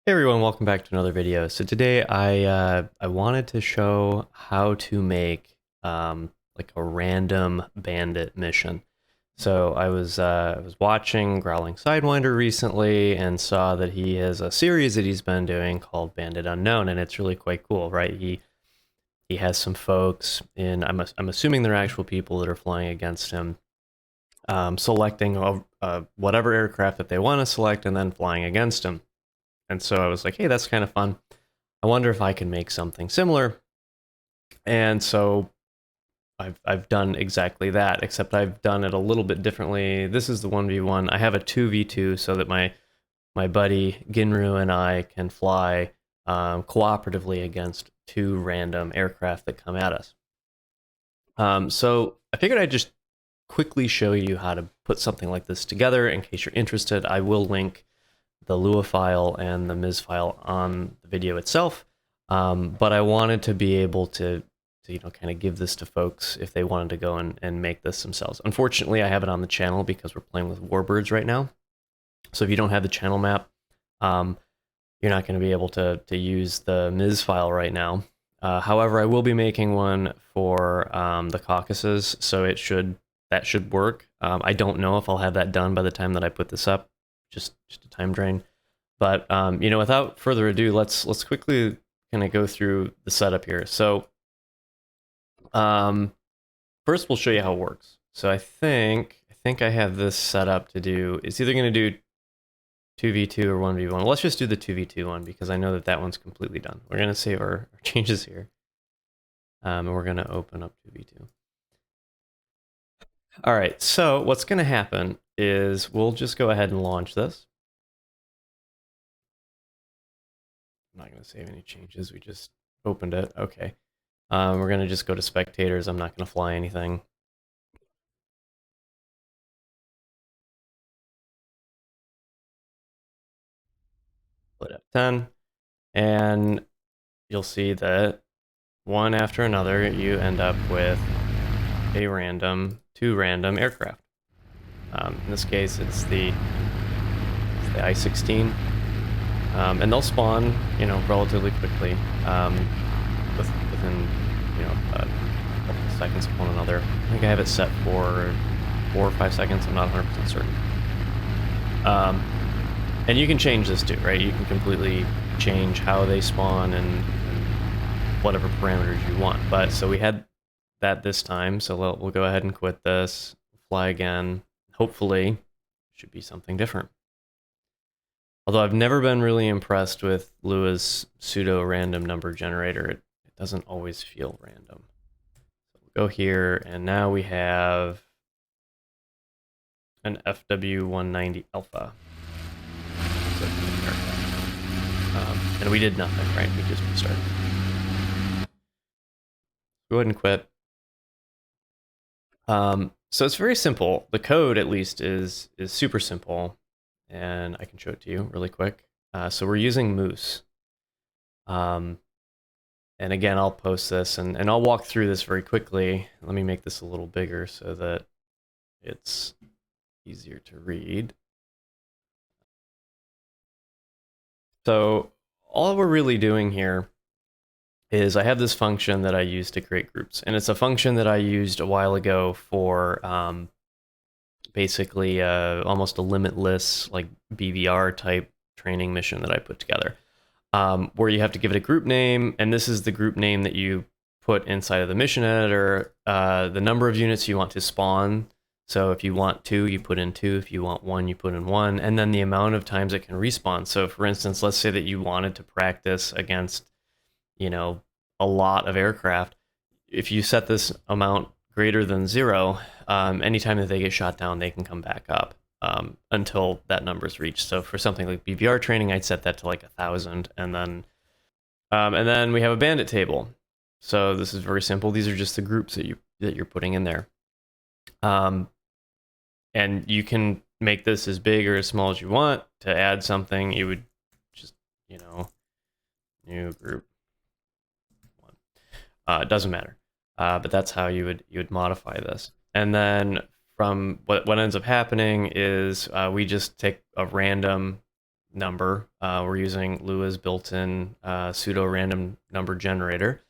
Hey everyone, welcome back to another video. So today I wanted to show how to make like a random bandit mission. So I was watching Growling Sidewinder recently and saw that he has a series that he's been doing called Bandit Unknown, and it's really quite cool, right? He has some folks in I'm assuming they're actual people that are flying against him, selecting whatever aircraft that they want to select and then flying against him. And so I was like, hey, that's kind of fun. I wonder if I can make something similar. And so I've done exactly that, except I've done it a little bit differently. This is the 1v1. I have a 2v2 so that my buddy Ginru and I can fly cooperatively against two random aircraft that come at us. So I figured I'd just quickly show you how to put something like this together in case you're interested. I will link the Lua file and the Ms file on the video itself, but I wanted to be able to kind of give this to folks if they wanted to go and make this themselves. Unfortunately, I have it on the channel because we're playing with warbirds right now. So if you don't have the channel map, you're not going to be able to use the Ms file right now. However, I will be making one for the Caucasus, so that should work. I don't know if I'll have that done by the time that I put this up. Just a time drain. But without further ado, let's quickly kind of go through the setup here. So first we'll show you how it works. So I think I have this set up to do. It's either going to do 2v2 or 1v1. Well, let's just do the 2v2 one because I know that one's completely done. We're going to save our changes here. And we're going to open up 2v2. All right, so what's going to happen is we'll just go ahead and launch this. I'm not going to save any changes. We just opened it. Okay. We're going to just go to spectators. I'm not going to fly anything. Put F10. And you'll see that one after another, you end up with two random aircraft. In this case, it's the I-16. And they'll spawn, relatively quickly, within, a couple of seconds of one another. I think I have it set for 4 or 5 seconds. I'm not 100% certain. And you can change this too, right? You can completely change how they spawn and whatever parameters you want. But so we had that this time, so we'll go ahead and quit this, fly again. Hopefully, should be something different. Although I've never been really impressed with Lua's pseudo-random number generator. It doesn't always feel random. So we'll go here, and now we have an FW190 Alpha. And we did nothing, right? We just restarted. Go ahead and quit. So it's very simple. The code, at least, is super simple. And I can show it to you really quick. So we're using Moose. And again, I'll post this and I'll walk through this very quickly. Let me make this a little bigger so that it's easier to read. So all we're really doing here is I have this function that I use to create groups. And it's a function that I used a while ago for basically almost a limitless like BVR type training mission that I put together, where you have to give it a group name, and this is the group name that you put inside of the mission editor, the number of units you want to spawn. So if you want 2, you put in 2. If you want 1, you put in 1, and then the amount of times it can respawn. So for instance, let's say that you wanted to practice against, a lot of aircraft. If you set this amount greater than 0, anytime that they get shot down, they can come back up until that number is reached. So for something like BVR training, I'd set that to like 1,000, and then we have a bandit table. So this is very simple. These are just the groups that you're putting in there, and you can make this as big or as small as you want. To add something, you would just new group 1. It doesn't matter. But that's how you would modify this. And then from what ends up happening is we just take a random number. We're using Lua's built-in pseudo random number generator,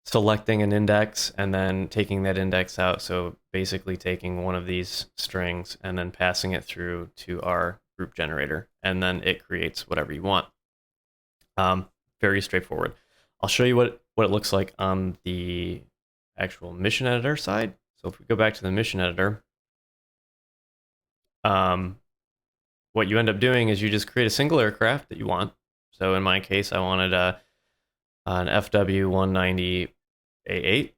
selecting an index and then taking that index out. So basically taking one of these strings and then passing it through to our group generator, and then it creates whatever you want. Very straightforward. I'll show you what it looks like on the actual mission editor side. So if we go back to the mission editor, what you end up doing is you just create a single aircraft that you want. So in my case, I wanted an FW190A8.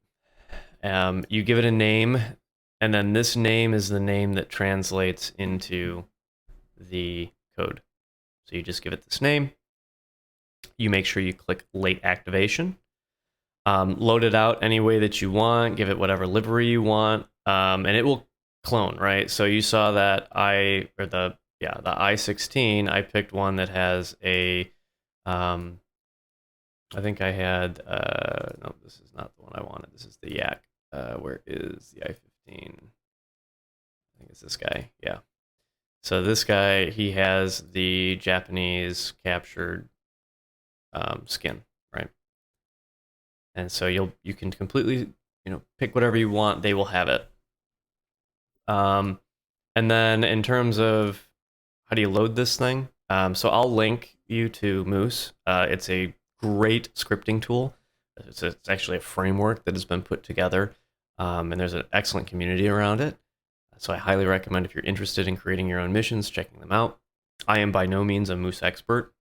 You give it a name, and then this name is the name that translates into the code. So you just give it this name. You make sure you click late activation. Load it out any way that you want, give it whatever livery you want, and it will clone, right? So you saw that the I-16, I picked one that has a, I think I had, no, this is not the one I wanted. This is the Yak. Where is the I-15? I think it's this guy, yeah. So this guy, he has the Japanese captured skin, right? And so you can completely, pick whatever you want. They will have it. And then in terms of how do you load this thing? So I'll link you to Moose. It's a great scripting tool. It's actually a framework that has been put together, and there's an excellent community around it. So I highly recommend, if you're interested in creating your own missions, checking them out. I am by no means a Moose expert.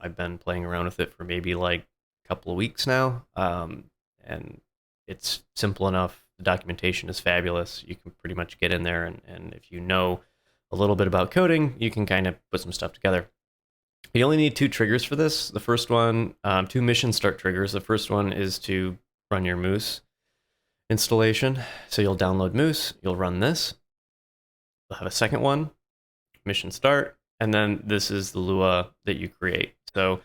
I've been playing around with it for maybe like a couple of weeks now, and it's simple enough. The documentation is fabulous. You can pretty much get in there, and if you know a little bit about coding, you can kind of put some stuff together. You only need 2 triggers for this. The first one, 2 mission start triggers. The first one is to run your Moose installation. So you'll download Moose, you'll run this. You'll have a second one, mission start, and then this is the Lua that you create. So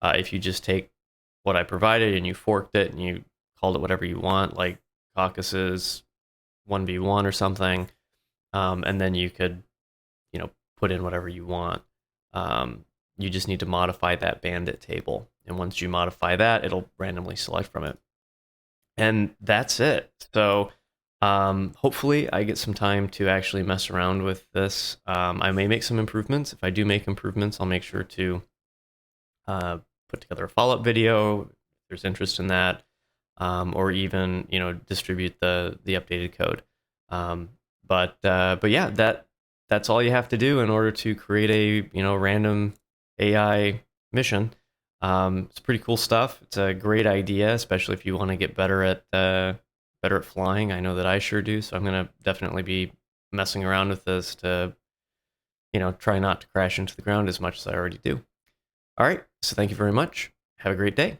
if you just take what I provided and you forked it and you called it whatever you want, like Caucasus 1v1 or something, and then you could, put in whatever you want. You just need to modify that Bandit table. And once you modify that, it'll randomly select from it. And that's it. So hopefully I get some time to actually mess around with this. I may make some improvements. If I do make improvements, I'll make sure to put together a follow-up video if there's interest in that, or even distribute the updated code. But yeah, that's all you have to do in order to create a random AI mission. It's pretty cool stuff. It's a great idea, especially if you want to get better at flying. I know that I sure do. So I'm gonna definitely be messing around with this to try not to crash into the ground as much as I already do. All right. So thank you very much. Have a great day.